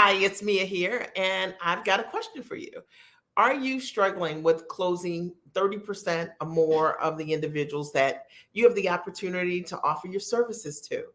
Hi, it's Mia here, and I've got a question for you. Are you struggling with closing 30% or more of the individuals that you have the opportunity to offer your services to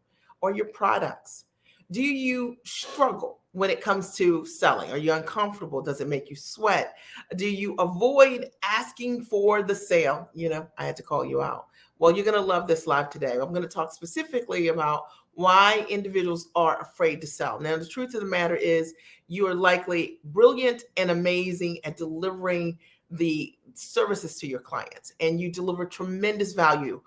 or your products? Do you struggle when it comes to selling? Are you uncomfortable? Does it make you sweat? Do you avoid asking for the sale? I had to call you out. Well, you're going to love this live today. I'm going to talk specifically about why individuals are afraid to sell. Now, the truth of the matter is, you are likely brilliant and amazing at delivering the services to your clients, and you deliver tremendous value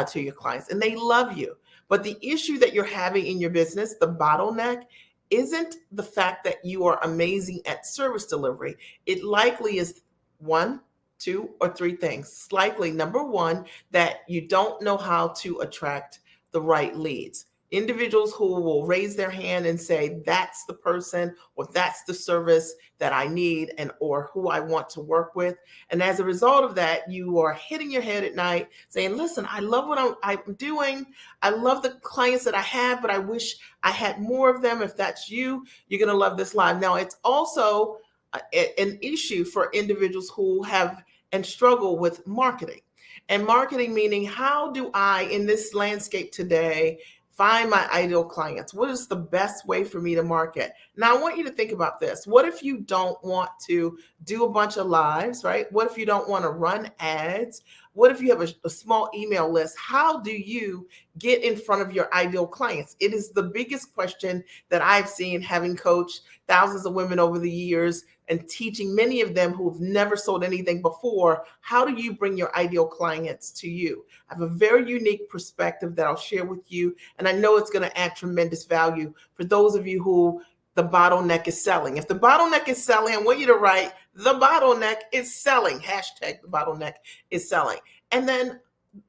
to your clients, and they love you. But the issue that you're having in your business, the bottleneck, isn't the fact that you are amazing at service delivery. It likely is one, two, or three things. It's likely number one, that you don't know how to attract the right leads. Individuals who will raise their hand and say, that's the person or that's the service that I need and or who I want to work with. And as a result of that, you are hitting your head at night saying, listen, I love what I'm doing. I love the clients that I have, but I wish I had more of them. If that's you, you're going to love this live. Now, it's also an issue for individuals who have and struggle with marketing. And marketing meaning, how do I, in this landscape today, find my ideal clients? What is the best way for me to market? Now, I want you to think about this. What if you don't want to do a bunch of lives, right? What if you don't want to run ads? What if you have a small email list? How do you get in front of your ideal clients? It is the biggest question that I've seen, having coached thousands of women over the years and teaching many of them who've never sold anything before. How do you bring your ideal clients to you? I have a very unique perspective that I'll share with you, and I know it's going to add tremendous value for those of you who the bottleneck is selling. If the bottleneck is selling, I want you to write, the bottleneck is selling. Hashtag the bottleneck is selling. And then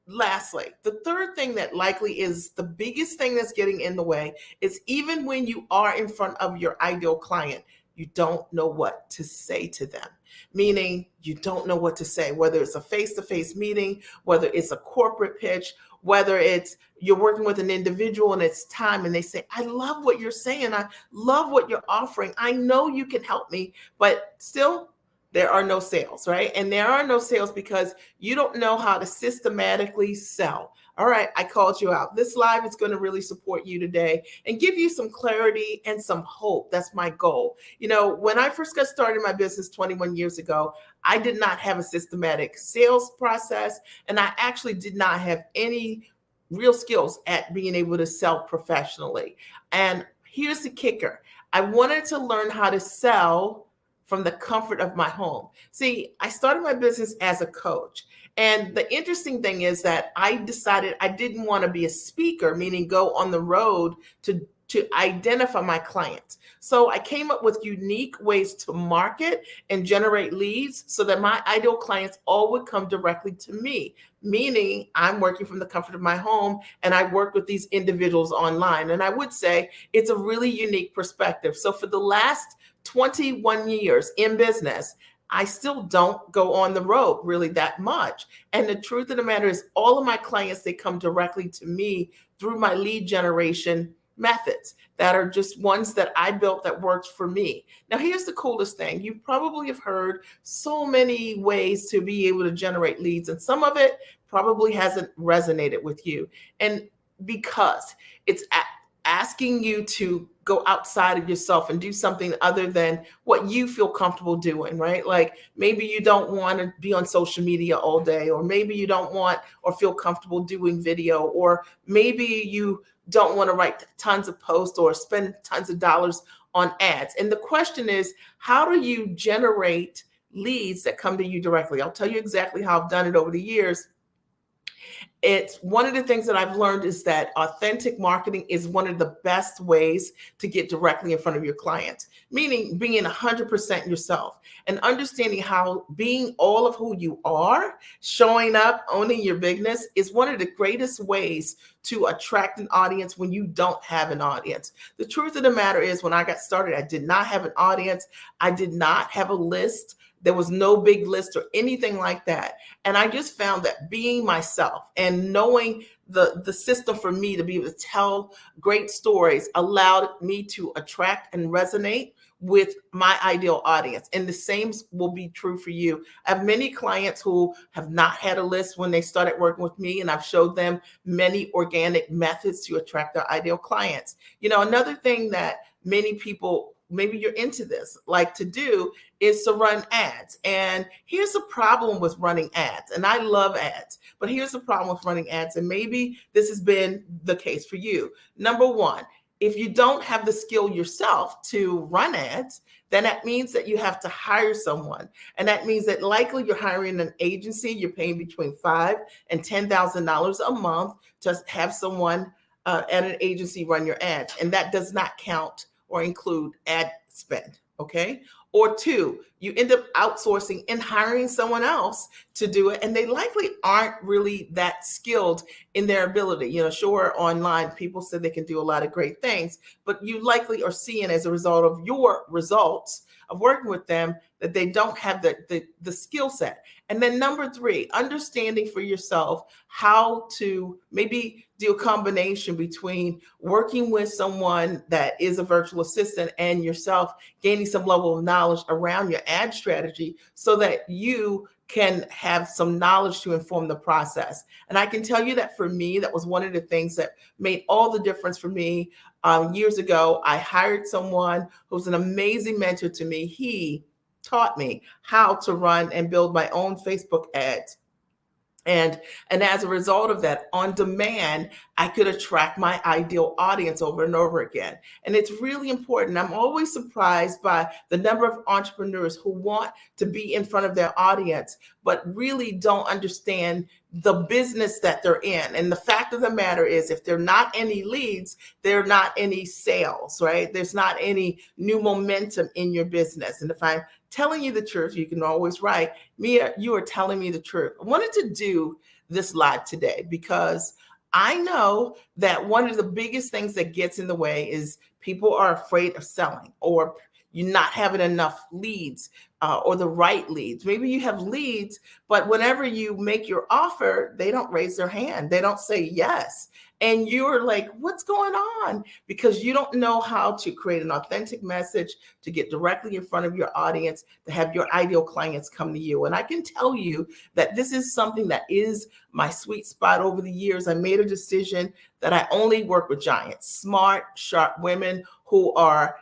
lastly, the third thing that likely is the biggest thing that's getting in the way is, even when you are in front of your ideal client, you don't know what to say to them. Meaning, you don't know what to say, whether it's a face-to-face meeting, whether it's a corporate pitch, whether it's you're working with an individual and it's time and they say, I love what you're saying. I love what you're offering. I know you can help me, but still there are no sales, right? And there are no sales because you don't know how to systematically sell. All right, I called you out. This live is going to really support you today and give you some clarity and some hope. That's my goal. When I first got started in my business 21 years ago, I did not have a systematic sales process, and I actually did not have any real skills at being able to sell professionally. And here's the kicker. I wanted to learn how to sell from the comfort of my home. See, I started my business as a coach. And the interesting thing is that I decided I didn't want to be a speaker, meaning go on the road to identify my clients. So I came up with unique ways to market and generate leads so that my ideal clients all would come directly to me, meaning I'm working from the comfort of my home and I work with these individuals online. And I would say it's a really unique perspective. So for the last 21 years in business, I still don't go on the road really that much. And the truth of the matter is, all of my clients, they come directly to me through my lead generation methods that are just ones that I built that works for me. Now, here's the coolest thing. You probably have heard so many ways to be able to generate leads, and some of it probably hasn't resonated with you. And because it's asking you to go outside of yourself and do something other than what you feel comfortable doing, right? Like maybe you don't want to be on social media all day, or maybe you don't want or feel comfortable doing video, or maybe you don't want to write tons of posts or spend tons of dollars on ads. And the question is, how do you generate leads that come to you directly? I'll tell you exactly how I've done it over the years. It's one of the things that I've learned is that authentic marketing is one of the best ways to get directly in front of your clients, meaning being 100% yourself and understanding how being all of who you are, showing up, owning your bigness is one of the greatest ways to attract an audience when you don't have an audience. The truth of the matter is, when I got started, I did not have an audience. I did not have a list. There was no big list or anything like that. And I just found that being myself and and knowing the system for me to be able to tell great stories allowed me to attract and resonate with my ideal audience. And the same will be true for you. I have many clients who have not had a list when they started working with me, and I've showed them many organic methods to attract their ideal clients. Another thing that many people, maybe you're into this, like to do is to run ads. And here's the problem with running ads. And I love ads, but here's the problem with running ads. And maybe this has been the case for you. Number one, if you don't have the skill yourself to run ads, then that means that you have to hire someone. And that means that likely you're hiring an agency, you're paying between $5,000 and $10,000 a month to have someone at an agency run your ads. And that does not count or include ad spend, okay? Or two, you end up outsourcing and hiring someone else to do it, and they likely aren't really that skilled in their ability. Sure, online people say they can do a lot of great things, but you likely are seeing as a result of your results of working with them that they don't have the skill set. And then number three, understanding for yourself how to maybe do a combination between working with someone that is a virtual assistant and yourself gaining some level of knowledge around your ad strategy so that you can have some knowledge to inform the process. And I can tell you that for me, that was one of the things that made all the difference for me. Years ago, I hired someone who's an amazing mentor to me. He taught me how to run and build my own Facebook ads. And as a result of that, on demand, I could attract my ideal audience over and over again. And it's really important. I'm always surprised by the number of entrepreneurs who want to be in front of their audience, but really don't understand the business that they're in. And the fact of the matter is, if there are not any leads, there are not any sales, right? There's not any new momentum in your business. And if I'm telling you the truth, you can always write, Mia, you are telling me the truth. I wanted to do this live today because I know that one of the biggest things that gets in the way is people are afraid of selling, or you're not having enough leads or the right leads. Maybe you have leads, but whenever you make your offer, they don't raise their hand. They don't say yes. And you're like, what's going on? Because you don't know how to create an authentic message to get directly in front of your audience, to have your ideal clients come to you. And I can tell you that this is something that is my sweet spot over the years. I made a decision that I only work with giants, smart, sharp women who are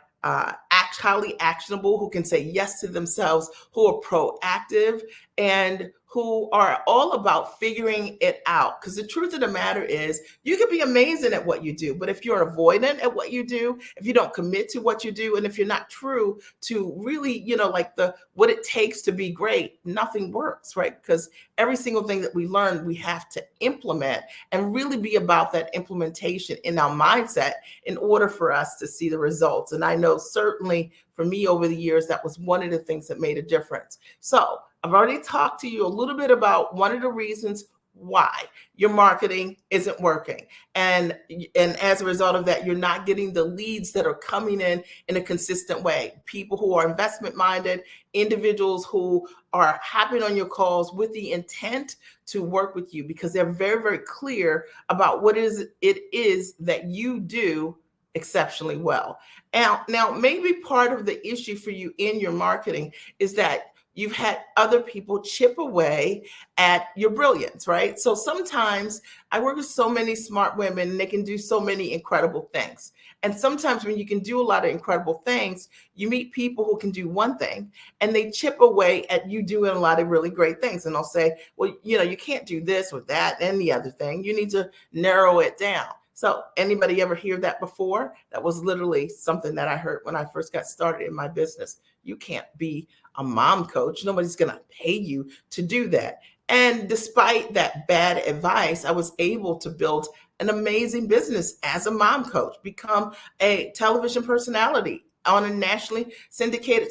highly actionable, who can say yes to themselves, who are proactive, and who are all about figuring it out. Because the truth of the matter is, you can be amazing at what you do, but if you're avoidant at what you do, if you don't commit to what you do, and if you're not true to really, what it takes to be great, nothing works, right? Because every single thing that we learn, we have to implement and really be about that implementation in our mindset in order for us to see the results. And I know certainly for me over the years, that was one of the things that made a difference. So I've already talked to you a little bit about one of the reasons why your marketing isn't working. And as a result of that, you're not getting the leads that are coming in a consistent way. People who are investment minded, individuals who are hopping on your calls with the intent to work with you because they're very, very clear about what it is that you do exceptionally well. Now, maybe part of the issue for you in your marketing is that you've had other people chip away at your brilliance, right? So sometimes I work with so many smart women and they can do so many incredible things. And sometimes when you can do a lot of incredible things, you meet people who can do one thing and they chip away at you doing a lot of really great things. And they'll say, well, you can't do this or that and the other thing. You need to narrow it down. So anybody ever hear that before? That was literally something that I heard when I first got started in my business. You can't be a mom coach. Nobody's going to pay you to do that. And despite that bad advice, I was able to build an amazing business as a mom coach, become a television personality on a nationally syndicated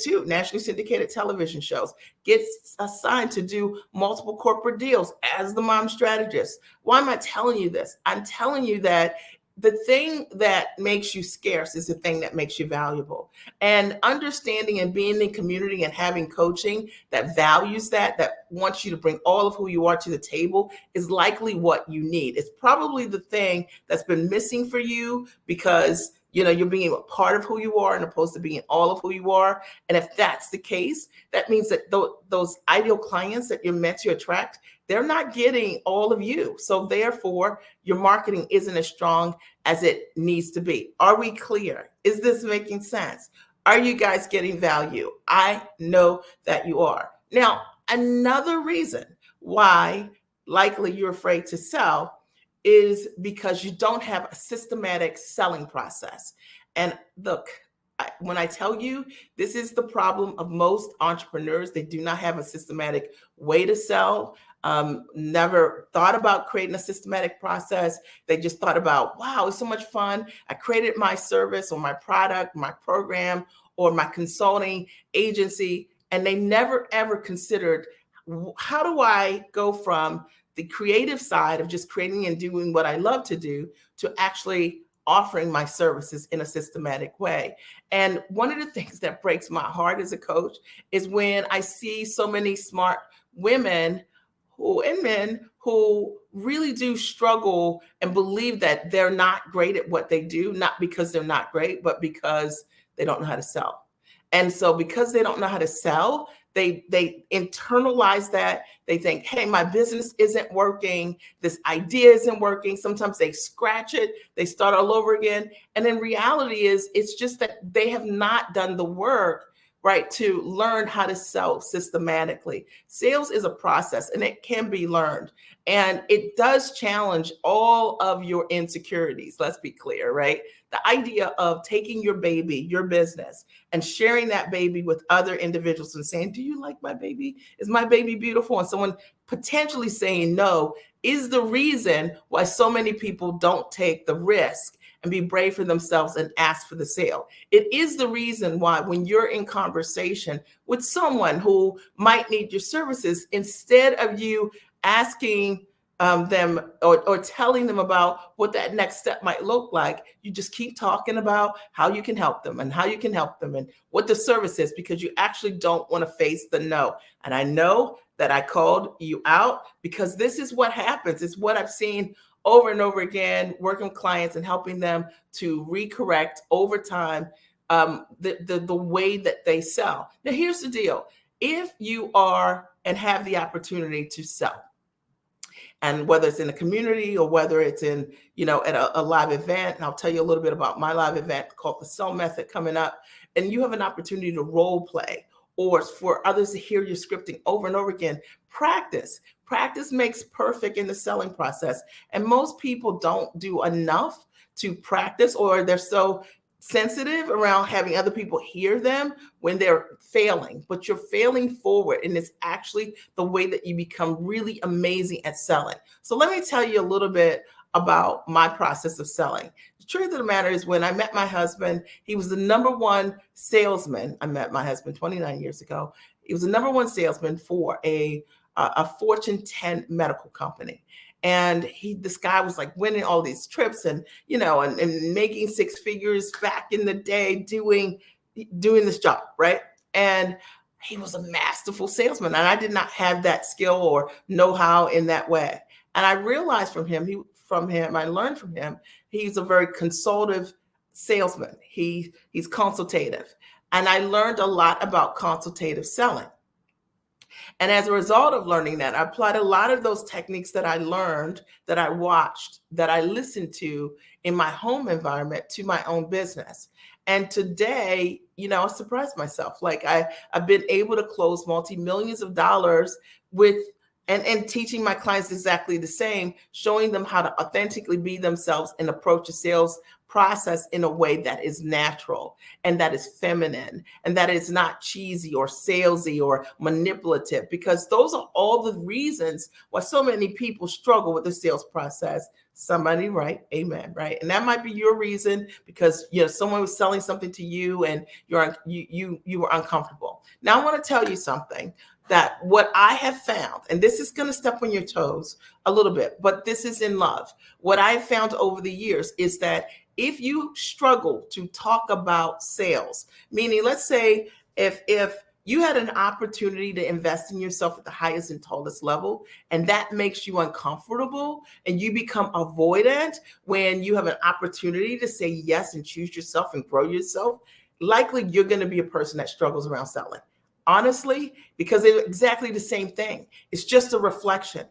television shows, gets assigned to do multiple corporate deals as the mom strategist. Why am I telling you this? I'm telling you that the thing that makes you scarce is the thing that makes you valuable. And understanding and being in community and having coaching that values that wants you to bring all of who you are to the table is likely what you need. It's probably the thing that's been missing for you because you're being a part of who you are and opposed to being all of who you are. And if that's the case, that means that those ideal clients that you're meant to attract, they're not getting all of you. So therefore, your marketing isn't as strong as it needs to be. Are we clear? Is this making sense? Are you guys getting value? I know that you are. Now, another reason why likely you're afraid to sell is because you don't have a systematic selling process. And look, when I tell you, this is the problem of most entrepreneurs. They do not have a systematic way to sell. Never thought about creating a systematic process. They just thought about, wow, it's so much fun. I created my service or my product, my program, or my consulting agency. And they never, ever considered, how do I go from the creative side of just creating and doing what I love to do to actually offering my services in a systematic way. And one of the things that breaks my heart as a coach is when I see so many smart women and men who really do struggle and believe that they're not great at what they do, not because they're not great, but because they don't know how to sell. And so because they don't know how to sell, they internalize that. They think, hey, my business isn't working. This idea isn't working. Sometimes they scratch it. They start all over again. And then reality is it's just that they have not done the work, right, to learn how to sell systematically. Sales is a process and it can be learned. And it does challenge all of your insecurities. Let's be clear, right? The idea of taking your baby, your business, and sharing that baby with other individuals and saying, do you like my baby? Is my baby beautiful? And someone potentially saying no is the reason why so many people don't take the risk and be brave for themselves and ask for the sale. It is the reason why when you're in conversation with someone who might need your services, instead of you asking them or telling them about what that next step might look like, you just keep talking about how you can help them and how you can help them and what the service is, because you actually don't want to face the no. And I know that I called you out because this is what happens. It's what I've seen over and over again, working with clients and helping them to recorrect over time the way that they sell. Now, here's the deal. If you are and have the opportunity to sell, and whether it's in a community or whether it's in, at a live event, and I'll tell you a little bit about my live event called the Sell Method coming up, and you have an opportunity to role play or for others to hear your scripting over and over again, practice. Practice makes perfect in the selling process. And most people don't do enough to practice, or they're so sensitive around having other people hear them when they're failing, but you're failing forward. And it's actually the way that you become really amazing at selling. So let me tell you a little bit about my process of selling. The truth of the matter is, when I met my husband, he was the number one salesman. I met my husband 29 years ago. He was the number one salesman for a Fortune 10 medical company. And this guy was like winning all these trips and making six figures back in the day doing this job, right? And he was a masterful salesman, and I did not have that skill or know-how in that way. And I realized I learned from him, he's a very consultative salesman. He's consultative, and I learned a lot about consultative selling. And as a result of learning that, I applied a lot of those techniques that I learned, that I watched, that I listened to in my home environment to my own business. And today, I surprised myself. Like I've been able to close multi-millions of dollars with and teaching my clients exactly the same, showing them how to authentically be themselves and approach a sales process in a way that is natural and that is feminine and that is not cheesy or salesy or manipulative, because those are all the reasons why so many people struggle with the sales process. Somebody write amen, right? And that might be your reason, because someone was selling something to you and you were uncomfortable. Now I want to tell you something. that what I have found, and this is going to step on your toes a little bit, but this is in love. What I've found over the years is that if you struggle to talk about sales, meaning let's say if you had an opportunity to invest in yourself at the highest and tallest level, and that makes you uncomfortable and you become avoidant when you have an opportunity to say yes and choose yourself and grow yourself, likely you're going to be a person that struggles around selling. Honestly, because it's exactly the same thing. It's just a reflection.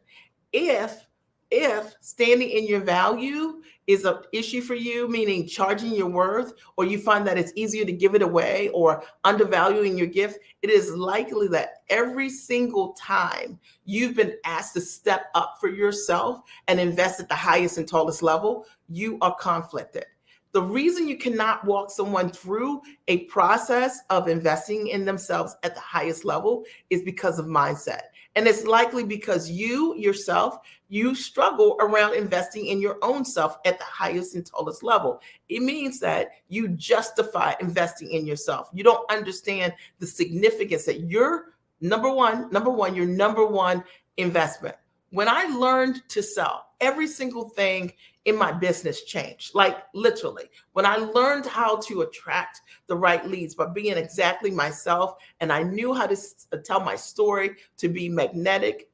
If if standing in your value is an issue for you, meaning charging your worth, or you find that it's easier to give it away or undervaluing your gift, it is likely that every single time you've been asked to step up for yourself and invest at the highest and tallest level, you are conflicted. The reason you cannot walk someone through a process of investing in themselves at the highest level is because of mindset. And it's likely because you yourself, you struggle around investing in your own self at the highest and tallest level. It means that you justify investing in yourself. You don't understand the significance that you're your number one investment. When I learned to sell, every single thing in my business changed. Like literally, when I learned how to attract the right leads by being exactly myself, and I knew how to tell my story to be magnetic,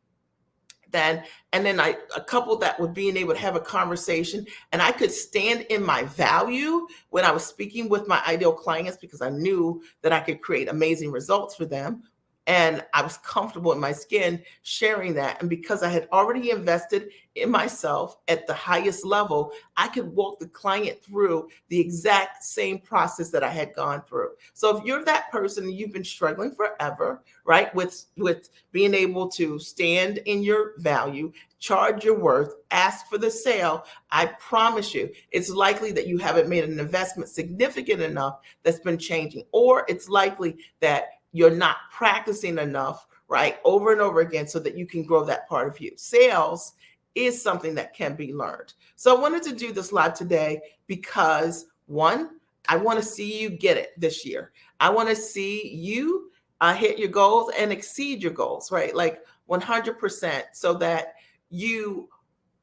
then I coupled that with being able to have a conversation, and I could stand in my value when I was speaking with my ideal clients because I knew that I could create amazing results for them. And I was comfortable in my skin sharing that. And because I had already invested in myself at the highest level, I could walk the client through the exact same process that I had gone through. So if you're that person and you've been struggling forever, right, with being able to stand in your value, charge your worth, ask for the sale, I promise you, it's likely that you haven't made an investment significant enough that's been changing, or it's likely that you're not practicing enough, right, over and over again so that you can grow that part of you. Sales is something that can be learned. So I wanted to do this live today because one, I want to see you get it this year. I want to see you hit your goals and exceed your goals, right? Like 100%, so that you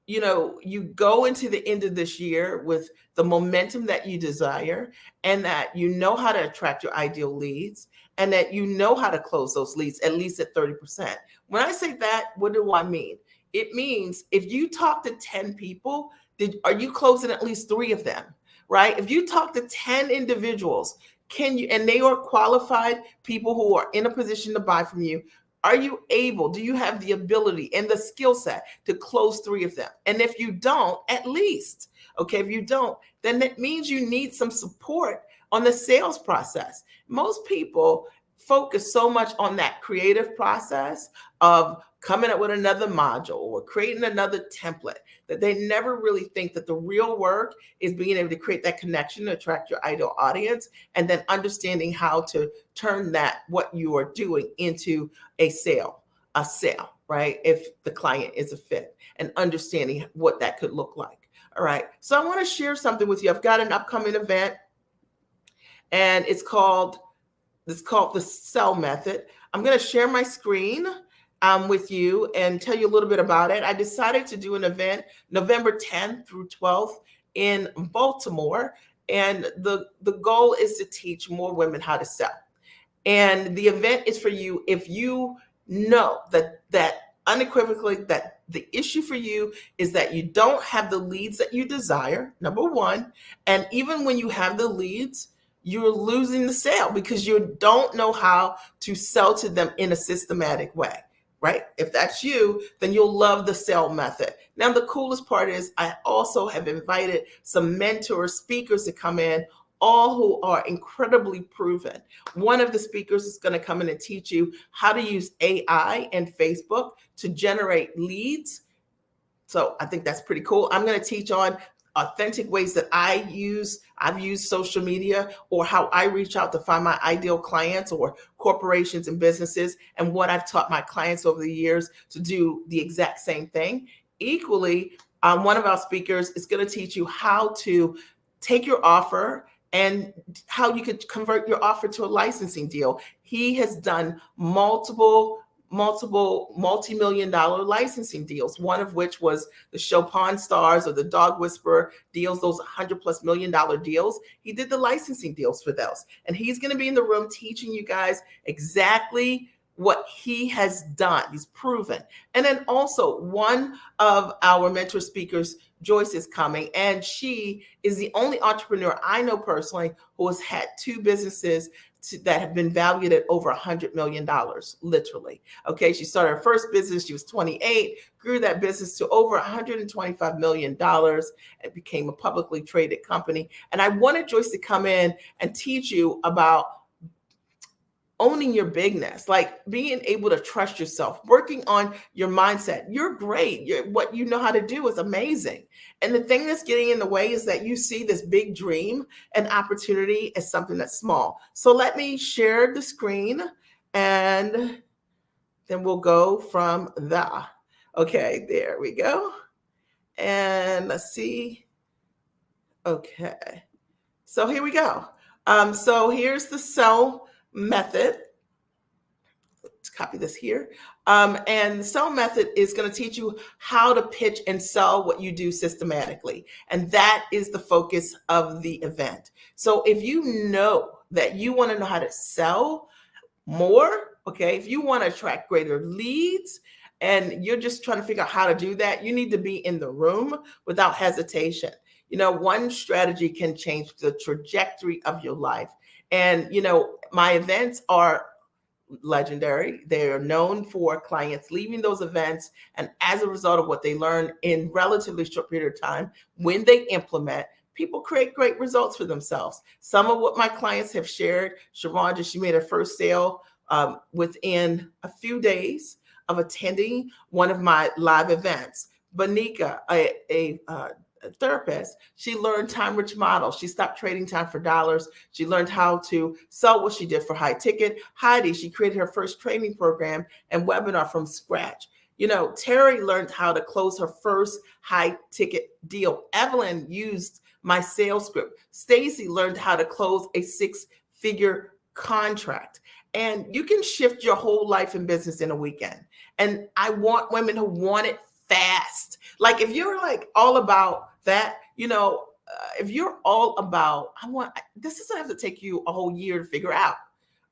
you go into the end of this year with the momentum that you desire, and that you know how to attract your ideal leads, and that you know how to close those leads at least at 30%. When I say that, what do I mean? It means if you talk to 10 people, are you closing at least 3 of them, right? If you talk to 10 individuals, can you, and they are qualified people who are in a position to buy from you, are you able, do you have the ability and the skill set to close 3 of them? And if you don't, at least, okay, if you don't, then that means you need some support on the sales process. Most people focus so much on that creative process of coming up with another module or creating another template that they never really think that the real work is being able to create that connection to attract your ideal audience, and then understanding how to turn that, what you are doing, into a sale, right? If the client is a fit, and understanding what that could look like. All right. So I want to share something with you. I've got an upcoming event, and it's called the Sell Method. I'm going to share my screen with you and tell you a little bit about it. I decided to do an event November 10th through 12th in Baltimore, and the goal is to teach more women how to sell. And the event is for you if you know that unequivocally that the issue for you is that you don't have the leads that you desire, number one. And even when you have the leads, you're losing the sale because you don't know how to sell to them in a systematic way, right? If that's you, then you'll love the sell method. Now, the coolest part is I also have invited some mentor speakers to come in, all who are incredibly proven. One of the speakers is going to come in and teach you how to use AI and Facebook to generate leads. So I think that's pretty cool. I'm going to teach on authentic ways that I've used social media, or how I reach out to find my ideal clients or corporations and businesses, and what I've taught my clients over the years to do the exact same thing. Equally, one of our speakers is going to teach you how to take your offer and how you could convert your offer to a licensing deal. He has done multiple multiple multi-million dollar licensing deals, one of which was the show Pawn Stars or the Dog Whisperer deals, those $100+ million deals. He did the licensing deals for those. And he's going to be in the room teaching you guys exactly what he has done. He's proven. And then also one of our mentor speakers, Joyce, is coming, and she is the only entrepreneur I know personally who has had two businesses that have been valued at over $100 million, literally. Okay, she started her first business, she was 28, grew that business to over $125 million and became a publicly traded company. And I wanted Joyce to come in and teach you about owning your bigness, like being able to trust yourself, working on your mindset. You're great. What you know how to do is amazing. And the thing that's getting in the way is that you see this big dream and opportunity as something that's small. So let me share the screen and then we'll go from the. Okay, there we go. And let's see. Okay. So here we go. So here's the sell method. Let's copy this here. And the sell method is going to teach you how to pitch and sell what you do systematically. And that is the focus of the event. So if you know that you want to know how to sell more, okay, if you want to attract greater leads and you're just trying to figure out how to do that, you need to be in the room without hesitation. You know, one strategy can change the trajectory of your life. And, you know, my events are legendary. They are known for clients leaving those events, and as a result of what they learn in relatively short period of time, when they implement, people create great results for themselves. Some of what my clients have shared, Sharonda, she made her first sale within a few days of attending one of my live events. Banika, a therapist, she learned time rich model. She stopped trading time for dollars. She learned how to sell what she did for high ticket. Heidi, she created her first training program and webinar from scratch. You know, Terry learned how to close her first high ticket deal. Evelyn used my sales script. Stacy learned how to close a 6-figure contract. And you can shift your whole life and business in a weekend. And I want women who want it fast. Like if you're like all about that, you know, if you're all about, this doesn't have to take you a whole year to figure out,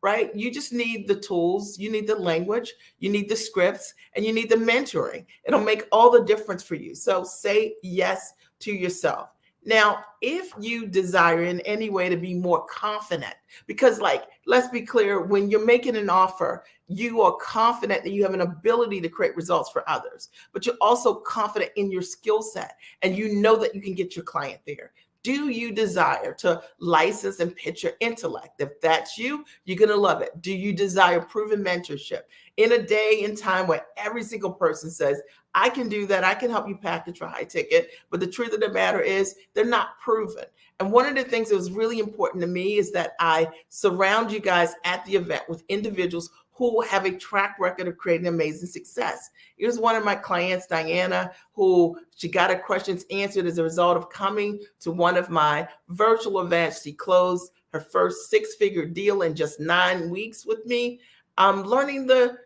right? You just need the tools, you need the language, you need the scripts, and you need the mentoring. It'll make all the difference for you. So say yes to yourself. Now, if you desire in any way to be more confident, because like, let's be clear, when you're making an offer, you are confident that you have an ability to create results for others, but you're also confident in your skill set and you know that you can get your client there. Do you desire to license and pitch your intellect? If that's you, you're going to love it. Do you desire proven mentorship? In a day and time where every single person says, I can do that, I can help you package for high ticket, but the truth of the matter is they're not proven. And one of the things that was really important to me is that I surround you guys at the event with individuals who have a track record of creating amazing success. Here's one of my clients, Diana, who she got her questions answered as a result of coming to one of my virtual events. She closed her first 6-figure deal in just 9 weeks with me. Learning the,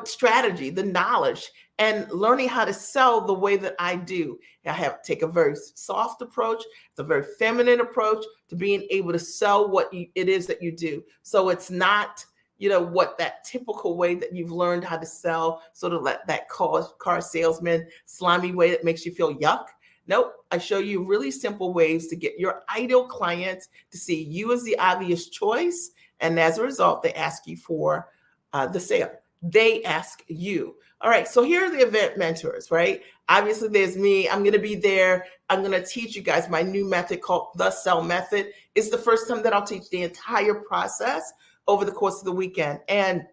strategy, the knowledge, and learning how to sell the way that I do. I have take a very soft approach. It's a very feminine approach to being able to sell what it is that you do. So it's not, what that typical way that you've learned how to sell, sort of like that car salesman, slimy way that makes you feel yuck. Nope. I show you really simple ways to get your ideal clients to see you as the obvious choice. And as a result, they ask you for the sale. They ask you. All right, so here are the event mentors, right? Obviously, there's me. I'm going to be there. I'm going to teach you guys my new method called the Sell Method. It's the first time that I'll teach the entire process over the course of the weekend. And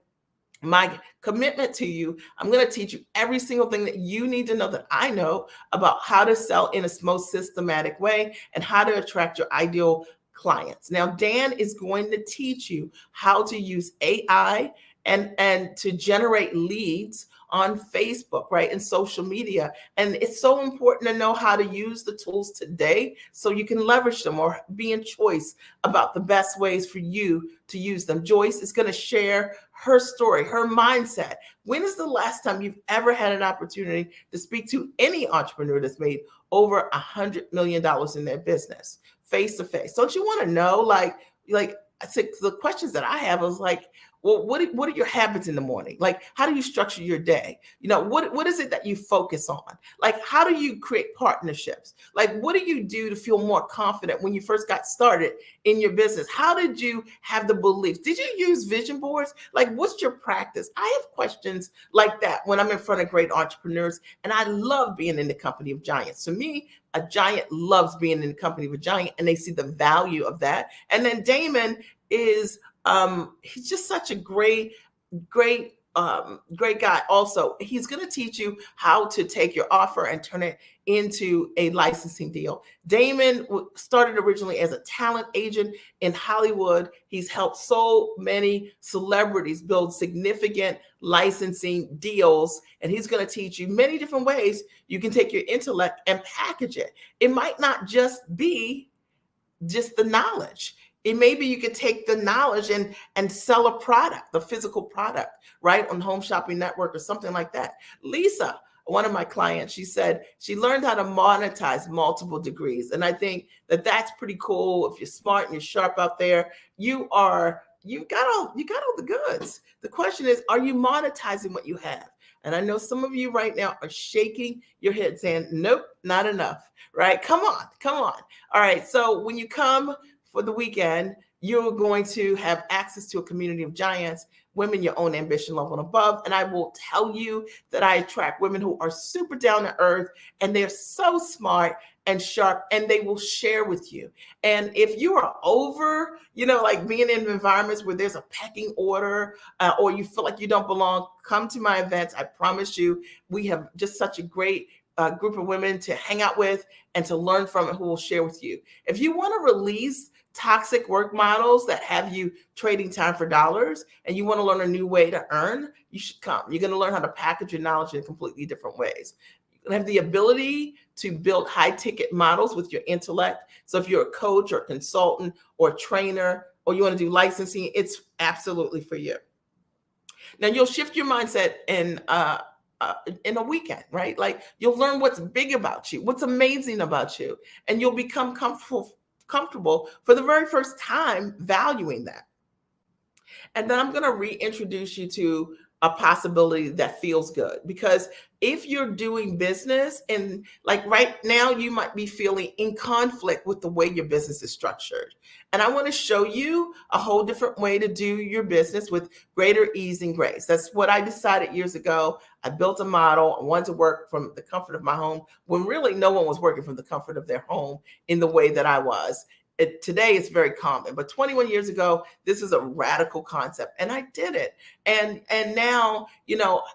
my commitment to you, I'm going to teach you every single thing that you need to know that I know about how to sell in a most systematic way and how to attract your ideal clients. Now, Dan is going to teach you how to use AI and to generate leads on Facebook, right? And social media. And it's so important to know how to use the tools today so you can leverage them or be in choice about the best ways for you to use them. Joyce is going to share her story, her mindset. When is the last time you've ever had an opportunity to speak to any entrepreneur that's made over $100 million in their business face to face? Don't you want to know? Like I said, the questions that I have is like, well, what are your habits in the morning? Like, how do you structure your day? What is it that you focus on? Like, how do you create partnerships? Like, what do you do to feel more confident when you first got started in your business? How did you have the beliefs? Did you use vision boards? Like, what's your practice? I have questions like that when I'm in front of great entrepreneurs, and I love being in the company of giants. To me, a giant loves being in the company of a giant, and they see the value of that. And then Damon is he's just such a great guy. Also, he's going to teach you how to take your offer and turn it into a licensing deal. Damon started originally as a talent agent in Hollywood. He's helped so many celebrities build significant licensing deals, and he's going to teach you many different ways you can take your intellect and package it. It might not just be just the knowledge. It maybe you could take the knowledge and sell a product, the physical product, right, on Home Shopping Network or something like that. Lisa, one of my clients, she said she learned how to monetize multiple degrees. And I think that that's pretty cool. If you're smart and you're sharp out there, you got all the goods. The question is, are you monetizing what you have? And I know some of you right now are shaking your head saying, nope, not enough, right? Come on. All right. So when you come for the weekend, you're going to have access to a community of giants, women your own ambition level and above. And I will tell you that I attract women who are super down to earth, and they're so smart and sharp, and they will share with you. And if you are over, like being in environments where there's a pecking order, or you feel like you don't belong, come to my events. I promise you, we have just such a great group of women to hang out with and to learn from, and who will share with you. If you want to release toxic work models that have you trading time for dollars, and you want to learn a new way to earn, you should come. You're going to learn how to package your knowledge in completely different ways. You're going to have the ability to build high ticket models with your intellect. So if you're a coach or consultant or trainer, or you want to do licensing, it's absolutely for you. Now you'll shift your mindset in a weekend, right? Like, you'll learn what's big about you, what's amazing about you, and you'll become comfortable for the very first time valuing that. And then I'm going to reintroduce you to a possibility that feels good, because if you're doing business and like right now, you might be feeling in conflict with the way your business is structured. And I want to show you a whole different way to do your business with greater ease and grace. That's what I decided years ago. I built a model. I wanted to work from the comfort of my home when really no one was working from the comfort of their home in the way that I was. Today it's very common, but 21 years ago, this is a radical concept, and I did it. And now,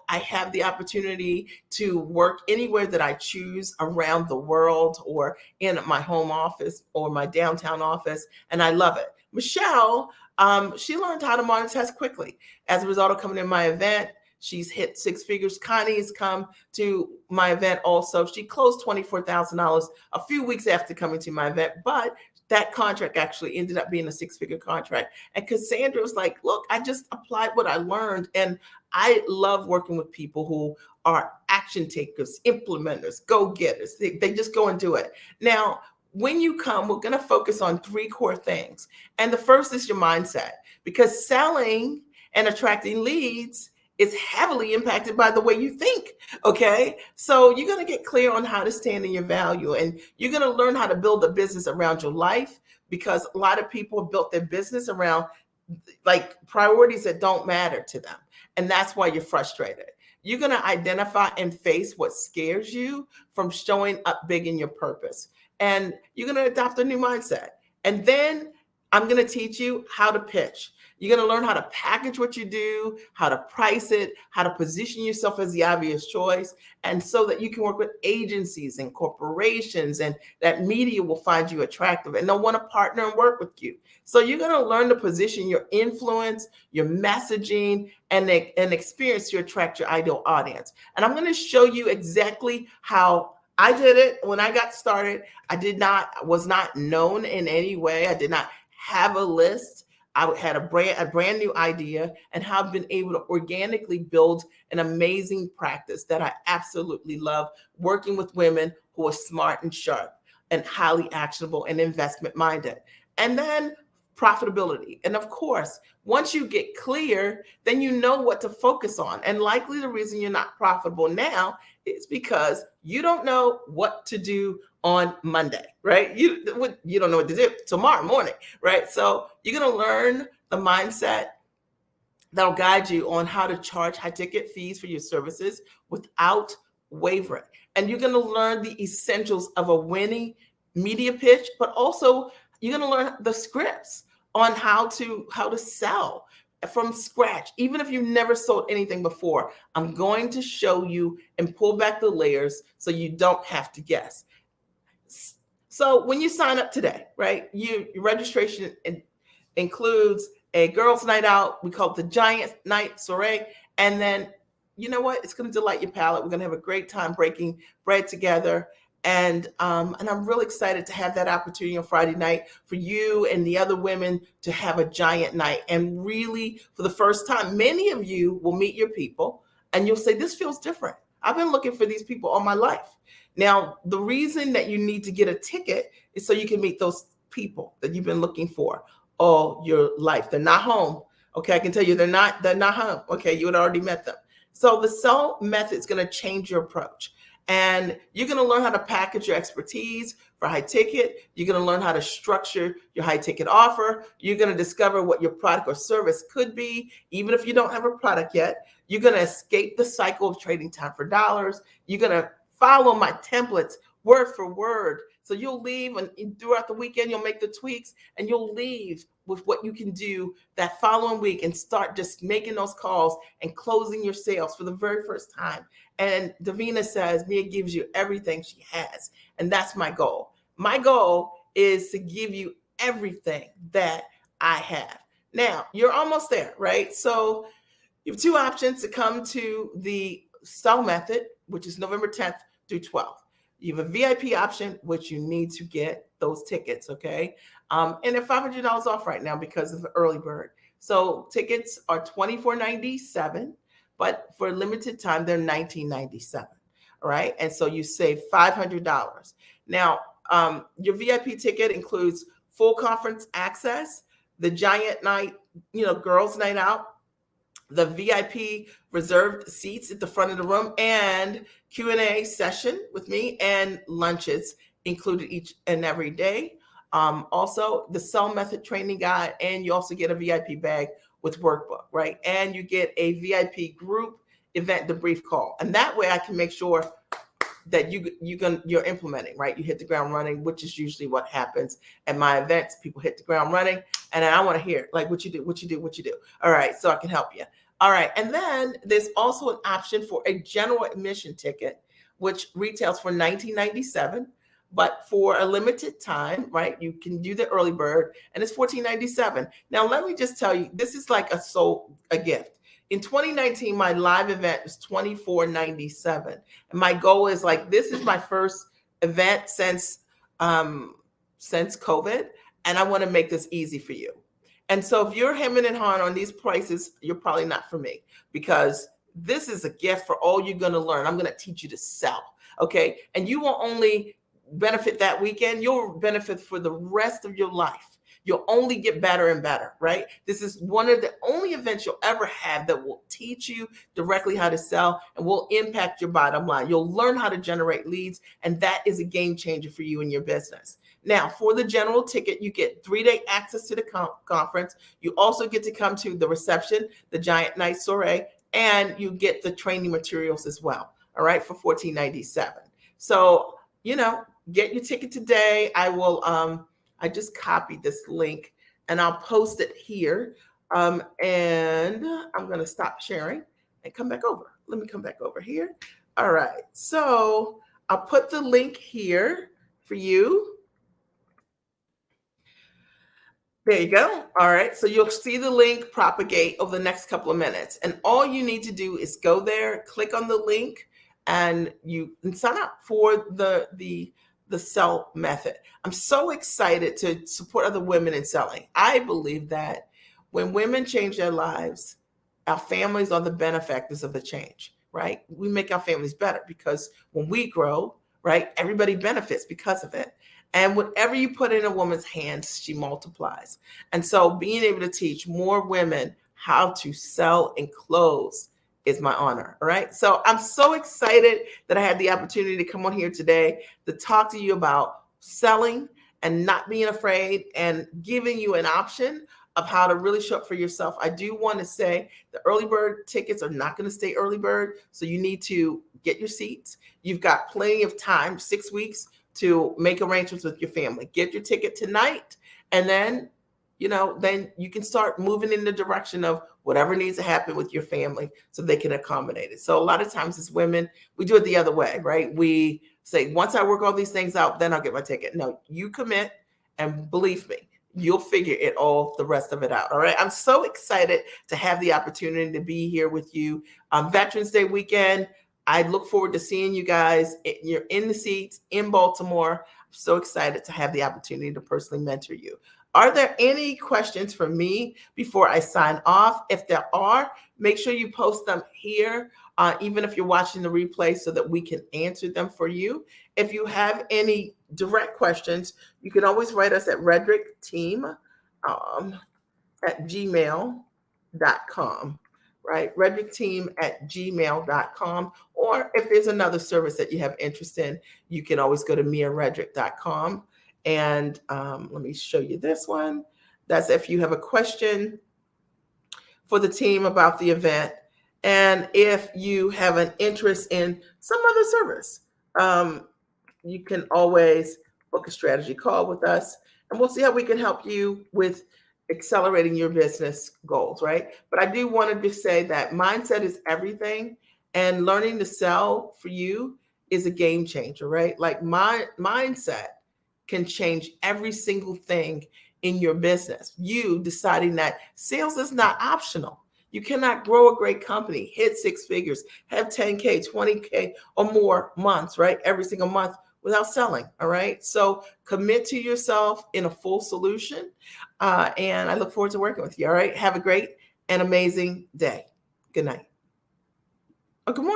I have the opportunity to work anywhere that I choose around the world, or in my home office or my downtown office, and I love it. Michelle, she learned how to monetize quickly as a result of coming to my event. She's hit six figures. Connie's come to my event also. She closed $24,000 a few weeks after coming to my event, but that contract actually ended up being a six-figure contract. And Cassandra was like, look, I just applied what I learned. And I love working with people who are action takers, implementers, go-getters. They just go and do it. Now, when you come, we're going to focus on three core things. And the first is your mindset, because selling and attracting leads is heavily impacted by the way you think. Okay. So you're going to get clear on how to stand in your value, and you're going to learn how to build a business around your life, because a lot of people have built their business around like priorities that don't matter to them. And that's why you're frustrated. You're going to identify and face what scares you from showing up big in your purpose. And you're going to adopt a new mindset. And then I'm going to teach you how to pitch. You're going to learn how to package what you do, how to price it, how to position yourself as the obvious choice, and so that you can work with agencies and corporations, and that media will find you attractive and they'll want to partner and work with you. So you're going to learn to position your influence, your messaging, and experience to attract your ideal audience. And I'm going to show you exactly how I did it when I got started. Was not known in any way. I did not have a list. I had a brand new idea, and have been able to organically build an amazing practice that I absolutely love, working with women who are smart and sharp and highly actionable and investment minded. And then profitability. And of course, once you get clear, then you know what to focus on. And likely the reason you're not profitable now is because you don't know what to do on Monday, right? You don't know what to do tomorrow morning, right? So you're going to learn the mindset that'll guide you on how to charge high ticket fees for your services without wavering. And you're going to learn the essentials of a winning media pitch, but also you're going to learn the scripts on how to sell from scratch. Even if you've never sold anything before, I'm going to show you and pull back the layers so you don't have to guess. So when you sign up today, right, your registration includes a girls' night out. We call it the Giant Night Soiree. And then, you know what? It's going to delight your palate. We're going to have a great time breaking bread together. And I'm really excited to have that opportunity on Friday night for you and the other women to have a giant night. And really, for the first time, many of you will meet your people and you'll say, this feels different. I've been looking for these people all my life. Now, the reason that you need to get a ticket is so you can meet those people that you've been looking for all your life. They're not home. Okay, I can tell you they're not home. Okay, you had already met them. So the sell method is going to change your approach. And you're going to learn how to package your expertise for high ticket. You're going to learn how to structure your high ticket offer. You're going to discover what your product or service could be, even if you don't have a product yet. You're going to escape the cycle of trading time for dollars. You're going to follow my templates word for word. So you'll leave, and throughout the weekend, you'll make the tweaks, and you'll leave with what you can do that following week and start just making those calls and closing your sales for the very first time. And Davina says, Mia gives you everything she has. And that's my goal. My goal is to give you everything that I have. Now, you're almost there, right? So you have two options to come to the sell method, which is November 10th through 12th. You have a VIP option, which you need to get those tickets, okay? And they're $500 off right now because of the early bird. So tickets are $24.97, but for a limited time, they're $19.97, all right? And so you save $500. Now, your VIP ticket includes full conference access, the giant night, girls' night out, the VIP reserved seats at the front of the room, and Q&A session with me, and lunches included each and every day. Also, the sell method training guide, and you also get a VIP bag with workbook, right? And you get a VIP group event debrief call. And that way I can make sure that you're implementing, right? You hit the ground running, which is usually what happens at my events. People hit the ground running, and I want to hear like what you do. All right, so I can help you. All right, and then there's also an option for a general admission ticket, which retails for $19.97, but for a limited time, right? You can do the early bird, and it's $14.97. Now, let me just tell you, this is like a gift. In 2019, my live event was $24.97. And my goal is this is my first event since COVID. And I want to make this easy for you. And so if you're hemming and hawing on these prices, you're probably not for me, because this is a gift for all you're going to learn. I'm going to teach you to sell. Okay. And you won't only benefit that weekend, you'll benefit for the rest of your life. You'll only get better and better, right? This is one of the only events you'll ever have that will teach you directly how to sell and will impact your bottom line. You'll learn how to generate leads, and that is a game changer for you and your business. Now, for the general ticket, you get 3-day access to the conference. You also get to come to the reception, the Giant Night Soiree, and you get the training materials as well, all right, for $14.97. So, get your ticket today. I just copied this link and I'll post it here. And I'm going to stop sharing and come back over. Let me come back over here. All right. So I'll put the link here for you. There you go. All right. So you'll see the link propagate over the next couple of minutes. And all you need to do is go there, click on the link, and you can sign up for the sell method. I'm so excited to support other women in selling. I believe that when women change their lives, our families are the benefactors of the change, right? We make our families better because when we grow, right, everybody benefits because of it. And whatever you put in a woman's hands, she multiplies. And so being able to teach more women how to sell and close is my honor. All right. So I'm so excited that I had the opportunity to come on here today to talk to you about selling and not being afraid and giving you an option of how to really show up for yourself. I do want to say the early bird tickets are not going to stay early bird. So you need to get your seats. You've got plenty of time, 6 weeks, to make arrangements with your family. Get your ticket tonight, and then, then you can start moving in the direction of whatever needs to happen with your family so they can accommodate it. So a lot of times as women, we do it the other way, right? We say, once I work all these things out, then I'll get my ticket. No, you commit, and believe me, you'll figure it all, the rest of it out. All right. I'm so excited to have the opportunity to be here with you on Veterans Day weekend. I look forward to seeing you guys. You're in the seats in Baltimore. I'm so excited to have the opportunity to personally mentor you. Are there any questions for me before I sign off? If there are, make sure you post them here, even if you're watching the replay, so that we can answer them for you. If you have any direct questions, you can always write us at redrickteam at gmail.com. Right? redrickteam@gmail.com. Or if there's another service that you have interest in, you can always go to miaredrick.com. And let me show you this one. That's if you have a question for the team about the event. And if you have an interest in some other service, you can always book a strategy call with us, and we'll see how we can help you with accelerating your business goals, right? But I do want to say that mindset is everything, and learning to sell for you is a game changer, right? Like my mindset can change every single thing in your business. You deciding that sales is not optional. You cannot grow a great company, hit 6 figures, have 10K, 20K or more months, right? Every single month without selling. All right. So commit to yourself in a full solution. And I look forward to working with you. All right. Have a great and amazing day. Good night. Oh, good morning.